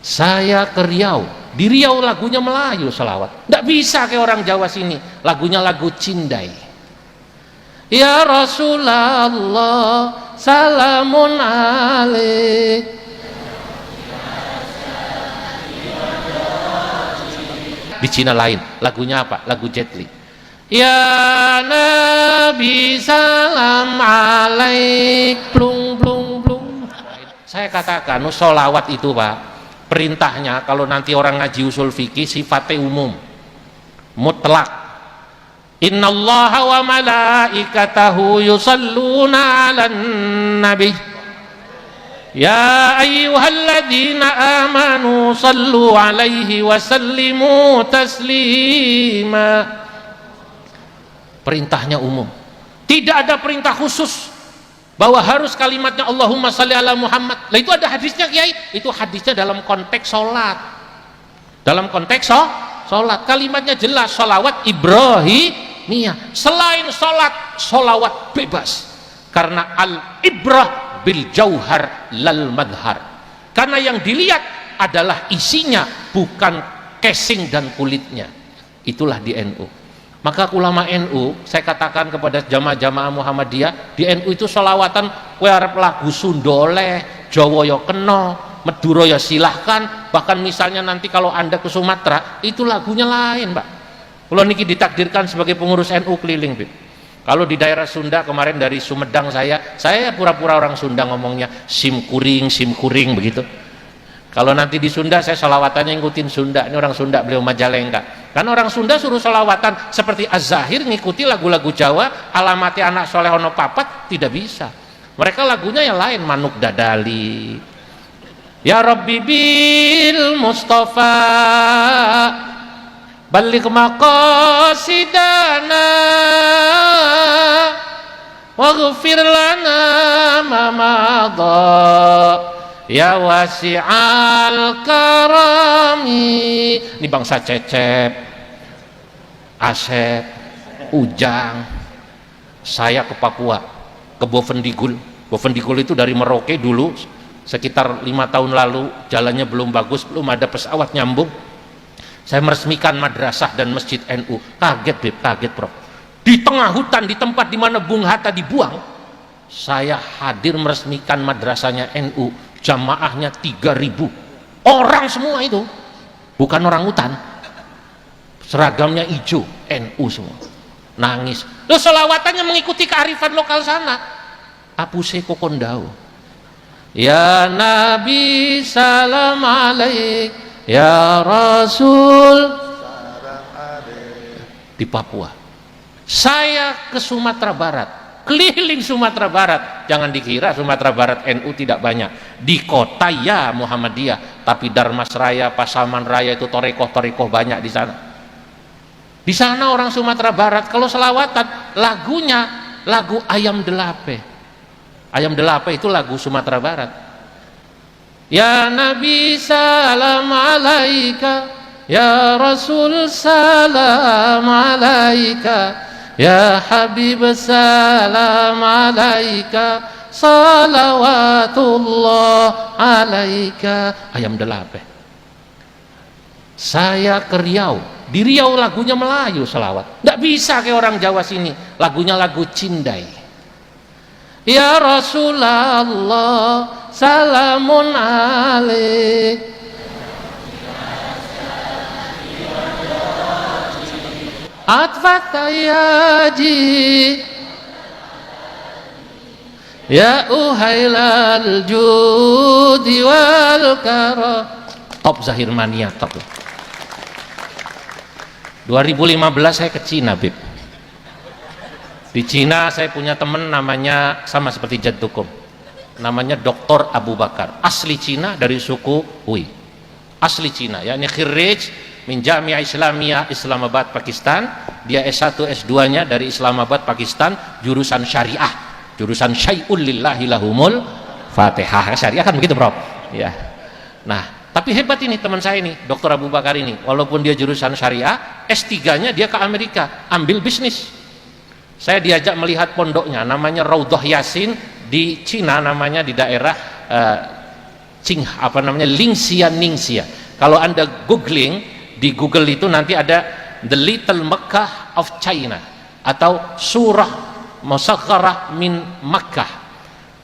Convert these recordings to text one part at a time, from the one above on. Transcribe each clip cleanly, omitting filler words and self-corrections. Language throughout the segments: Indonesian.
Saya ke Riau, di Riau lagunya Melayu selawat, nggak bisa kayak orang Jawa sini, lagunya lagu Cindai. Ya Rasulullah salamun alaik. Di Cina lain, lagunya apa? Lagu Jet Li. Ya Nabi salam alaik, plung plung plung. Saya katakan, sholawat itu Pak, perintahnya kalau nanti orang ngaji usul fikih sifatnya umum, mutlak. Innallaha wa malaikatahu yusalluna 'alan nabi. Ya ayyuhalladzina amanu sallu 'alaihi wa sallimu taslima. Perintahnya umum, tidak ada perintah khusus bahwa harus kalimatnya Allahumma shalli ala Muhammad. Lah itu ada hadisnya Kiai, itu hadisnya dalam konteks sholat, dalam konteks sholat kalimatnya jelas, sholawat Ibrahimiyah. Selain sholat, sholawat bebas, karena al-ibrah bil jauhar lal madhar, karena yang dilihat adalah isinya, bukan casing dan kulitnya. Itulah di NU. Maka ulama NU, saya katakan kepada jamaah-jamaah Muhammadiyah, di NU itu sholawatan kowe arep lagu Sunda oleh, Jawa ya kena, Madura ya silahkan, bahkan misalnya nanti kalau Anda ke Sumatera itu lagunya lain Pak. Kalau niki ditakdirkan sebagai pengurus NU keliling Bib. Kalau di daerah Sunda kemarin dari Sumedang saya pura-pura orang Sunda ngomongnya sim kuring begitu. Kalau nanti di Sunda saya selawatannya ngikutin Sunda, ini orang Sunda beliau Majalengka. Kan orang Sunda suruh selawatan seperti Az-Zahir ngikuti lagu-lagu Jawa, alamatnya anak soleh ono papat, tidak bisa. Mereka lagunya yang lain, Manuk Dadali, Ya Rabbi bil Mustafa balik maqasidana waghfir lana ma madha ya wasi'al karami. Ini bangsa Cecep, Asep, Ujang. Saya ke Papua, ke Bovendigul. Bovendigul itu dari Merauke dulu, sekitar 5 tahun lalu, jalannya belum bagus, belum ada pesawat nyambung. Saya meresmikan madrasah dan masjid NU. Kaget Beb, kaget Prof. Di tengah hutan, di tempat di mana Bung Hatta dibuang, saya hadir meresmikan madrasahnya NU. Jamaahnya 3.000 orang semua, itu bukan orang hutan, seragamnya hijau, NU semua, nangis. Loh, selawatannya mengikuti kearifan lokal sana. Apuse kokondau, ya Nabi salam alaik, ya Rasul di Papua. Saya ke Sumatera Barat, keliling Sumatera Barat. Jangan dikira Sumatera Barat NU tidak banyak. Di kota ya Muhammadiyah, tapi Darmas Raya, Pasaman Raya itu torekoh banyak di sana. Di sana orang Sumatera Barat kalau selawatan lagunya lagu Ayam Delape. Ayam Delape itu lagu Sumatera Barat. Ya Nabi salam alaika, ya Rasul salam alaika, ya Habib salam alaika, salawatullah alaika. Ayam Delape. Saya ke Riau, di Riau lagunya Melayu selawat, nggak bisa kayak orang Jawa sini, lagunya lagu Cindai. Ya Rasulullah salamun alaik, atfata yaji, ya uhailal judi wal karam. Top Zahir Mania, top. 2015 saya ke Cina Bib. Di Cina saya punya teman namanya sama seperti Jaddukum, namanya Dr. Abu Bakar, asli Cina dari suku Hui, asli Cina, yakni khirij min Jami'ah Islamiyah Islamabad Pakistan. Dia S1 S2 nya dari Islamabad Pakistan, jurusan syariah, jurusan syai'ul lillahi lahumul fatihah. Syariah kan begitu Prof ya. Nah tapi hebat ini teman saya ini, Dr. Abu Bakar ini, walaupun dia jurusan syariah, S3 nya dia ke Amerika ambil bisnis. Saya diajak melihat pondoknya, namanya Raudhah Yasin di Cina, namanya di daerah Lingxia Ningxia. Kalau Anda googling di Google itu nanti ada The Little Mecca of China atau surah Musagharah min Makkah,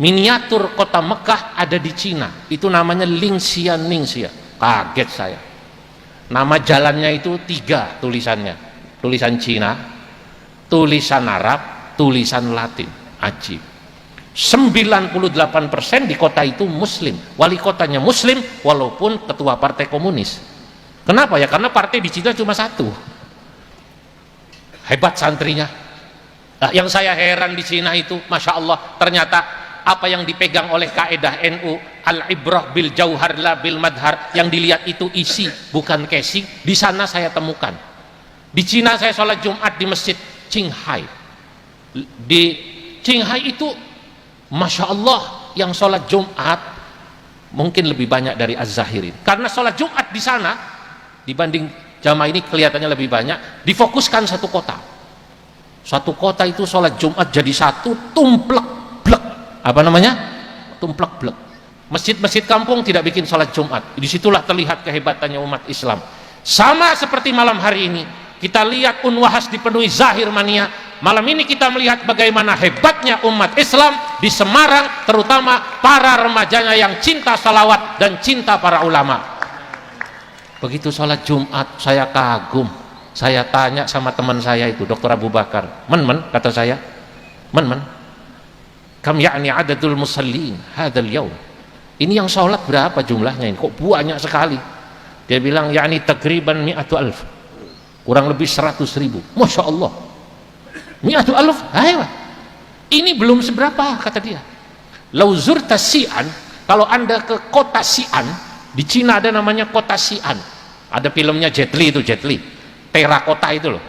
miniatur kota Mekah ada di Cina, itu namanya Lingxia Ningxia. Kaget saya, nama jalannya itu 3 tulisannya, tulisan Cina, tulisan Arab, tulisan Latin. Ajib. 98% di kota itu muslim, wali kotanya muslim walaupun ketua partai komunis. Kenapa ya? Karena partai di Cina cuma 1. Hebat santrinya. Nah, yang saya heran di Cina itu, masya Allah, ternyata apa yang dipegang oleh kaidah NU, al-ibrah bil jauhar la bil madhar, yang dilihat itu isi bukan casing, di sana saya temukan. Di Cina saya sholat Jumat di masjid Qinghai. Di Qinghai itu masya Allah yang sholat Jumat mungkin lebih banyak dari Az-Zahirin, karena sholat Jumat di sana dibanding jamaah ini kelihatannya lebih banyak, difokuskan satu kota itu sholat Jumat jadi satu, tumplek blek, tumplek blek. Masjid-masjid kampung tidak bikin sholat Jumat. Disitulah terlihat kehebatannya umat Islam. Sama seperti malam hari ini kita lihat Unwahas dipenuhi zahir mania. Malam ini kita melihat bagaimana hebatnya umat Islam di Semarang, terutama para remajanya yang cinta salawat dan cinta para ulama. Begitu sholat Jumat saya kagum, saya tanya sama teman saya itu, Dr. Abu Bakar, kata saya, kam ya'ni adadul musallin hadal yaum, ini yang sholat berapa jumlahnya ini, kok banyak sekali? Dia bilang ya'ni takriban mi'atu alf, kurang lebih 100.000. Masya Allah, mi'atu alf, ini belum seberapa, kata dia. Lau zurta Xi'an, kalau Anda ke kota Xi'an, di Cina ada namanya kota Xi'an, ada filmnya Jet Li itu, terakota itu loh.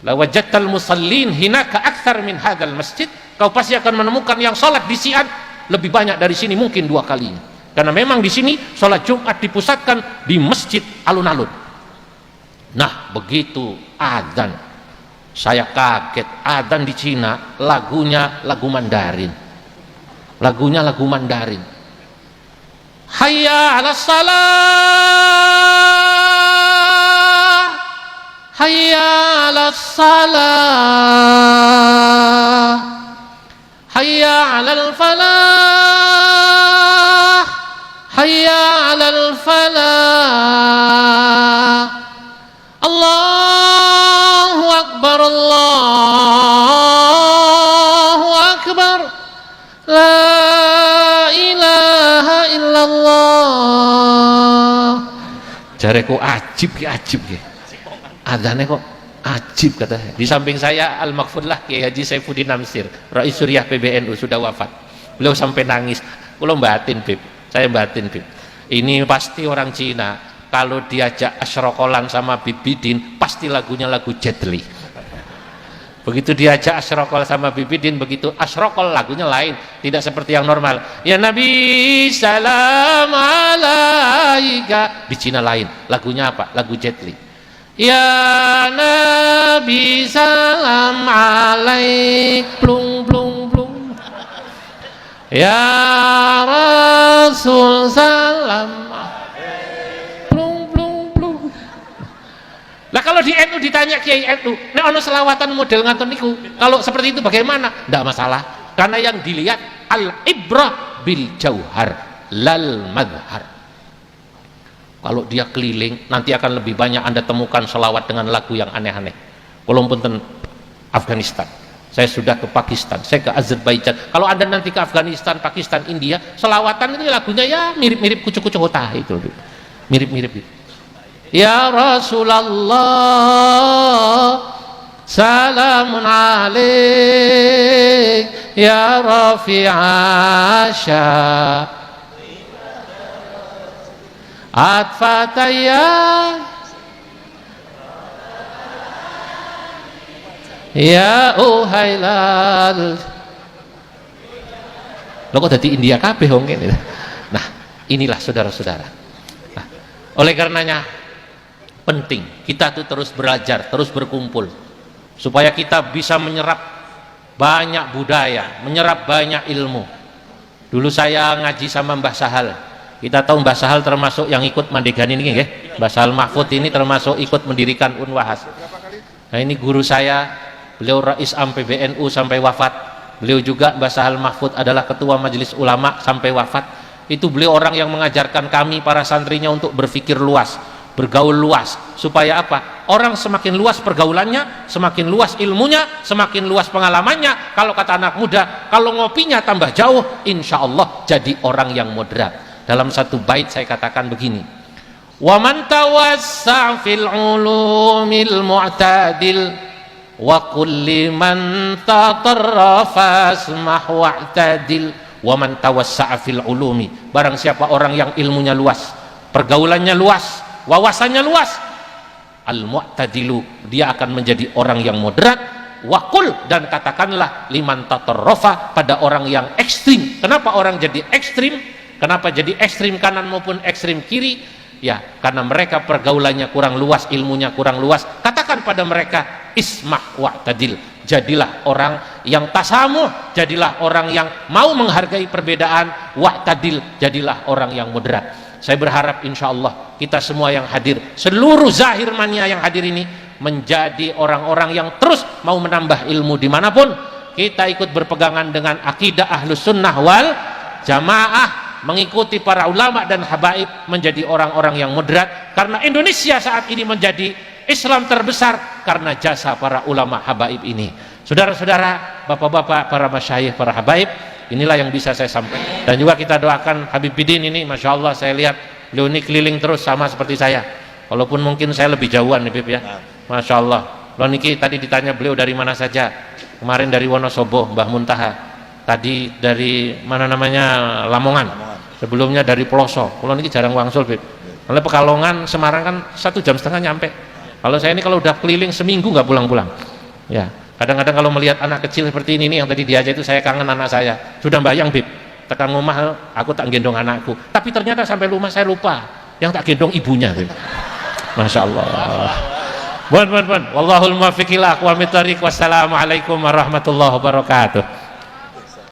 La wajadtal musallin hinaka akthar min hadzal masjid, kau pasti akan menemukan yang sholat di Xi'an lebih banyak dari sini, mungkin 2 kalinya, karena memang di sini sholat Jumat dipusatkan di masjid alun-alun. Nah begitu adzan, saya kaget. Adzan di Cina lagunya lagu Mandarin, hayya 'alas salah, hayya 'alas salah, hayya 'alal falah, hayya 'alal falah, Allahu akbar, Allahu akbar, la ilaha illallah. Jareku ajib ki, adzane kok ajib, kata saya. Di samping saya al-maghfurlah Kiai Haji Saifuddin Namsir, Rais Suriah PBNU, sudah wafat. Beliau sampai nangis. Saya batin Bib, ini pasti orang Cina kalau diajak asyrokolan sama Bib Bidin pasti lagunya lagu Jet Li. Begitu diajak asyrokol sama Bib Bidin, begitu asyrokol lagunya lain, tidak seperti yang normal. Ya Nabi salam alaika, di Cina lain, lagunya apa? Lagu Jet Li. Ya Nabi salam alaik, plung plung plung. Ya Rasul salam, plung plung plung. Lah kalau di NU ditanya Kiai NU, nek ono selawatan model nganton niku, kalau seperti itu bagaimana? Tidak masalah, karena yang dilihat al-ibrah bil jauhar lal madhar. Kalau dia keliling, nanti akan lebih banyak Anda temukan selawat dengan lagu yang aneh-aneh. Walaupun ten Afghanistan, saya sudah ke Pakistan, saya ke Azerbaijan. Kalau Anda nanti ke Afghanistan, Pakistan, India, selawatan itu lagunya ya mirip-mirip kucu-kucu hota itu, mirip-mirip. Ya Rasulullah salamun alaik, ya Rafi'asya atfataya, ya uhailal. Lo kok dari India kabeh wong ngene. Nah, inilah saudara-saudara. Nah, oleh karenanya penting kita tuh terus belajar, terus berkumpul supaya kita bisa menyerap banyak budaya, menyerap banyak ilmu. Dulu saya ngaji sama Mbah Sahal Kita tahu Mbah Sahal termasuk yang ikut mandegan ini nggih. Mbah Sahal Mahfud ini termasuk ikut mendirikan Unwahas. Nah ini guru saya, beliau Rais Am PBNU sampai wafat. Beliau juga Mbah Sahal Mahfud adalah ketua Majelis Ulama sampai wafat. Itu beliau orang yang mengajarkan kami para santrinya untuk berpikir luas, bergaul luas, supaya apa? Orang semakin luas pergaulannya, semakin luas ilmunya, semakin luas pengalamannya. Kalau kata anak muda, kalau ngopinya tambah jauh, insya Allah jadi orang yang moderat. Dalam satu bait saya katakan begini, wa man tawassa' fil ulumil mu'tadil wa kulli man tatarrafa asmah wa'tadil. Wa man tawassa'a fil ulumi, barang siapa orang yang ilmunya luas, pergaulannya luas, wawasannya luas, al mu'tadilu, dia akan menjadi orang yang moderat. Wakul, dan katakanlah liman tatarrafa, pada orang yang ekstrim. Kenapa orang jadi ekstrim? Kenapa jadi ekstrim kanan maupun ekstrim kiri? Ya karena mereka pergaulannya kurang luas, ilmunya kurang luas. Katakan pada mereka ismah wa'tadil, jadilah orang yang tasamuh, jadilah orang yang mau menghargai perbedaan, wa'tadil, jadilah orang yang moderat. Saya berharap insya Allah kita semua yang hadir, seluruh Zahir Mania yang hadir ini menjadi orang-orang yang terus mau menambah ilmu dimanapun. Kita ikut berpegangan dengan akidah Ahlus Sunnah wal Jamaah, mengikuti para ulama dan habaib, menjadi orang-orang yang moderat. Karena Indonesia saat ini menjadi Islam terbesar karena jasa para ulama habaib ini. Saudara-saudara, bapak-bapak, para masyayikh, para habaib, inilah yang bisa saya sampaikan. Dan juga kita doakan Habib Bidin ini, Masya Allah saya lihat beliau ini keliling terus sama seperti saya, walaupun mungkin saya lebih jauhan nih Bib ya. Masya Allah. Loh niki tadi ditanya beliau dari mana saja. Kemarin dari Wonosobo, Mbah Muntaha. Tadi dari mana namanya, Lamongan. Sebelumnya dari Peloso. Kalau niki jarang wangsul Bib. Oleh Pekalongan, Semarang kan 1,5 jam nyampe. Kalau saya ini kalau udah keliling seminggu nggak pulang-pulang. Ya. Kadang-kadang kalau melihat anak kecil seperti ini nih, yang tadi diajak itu, saya kangen anak saya. Sudah bayang Bib, tekan rumah aku tak gendong anakku, tapi ternyata sampai rumah saya lupa yang tak gendong ibunya Bib. Masya Allah. Bon. Wallahul muwaffiq ila aqwamit thoriq. Wassalamualaikum warahmatullahi wabarakatuh.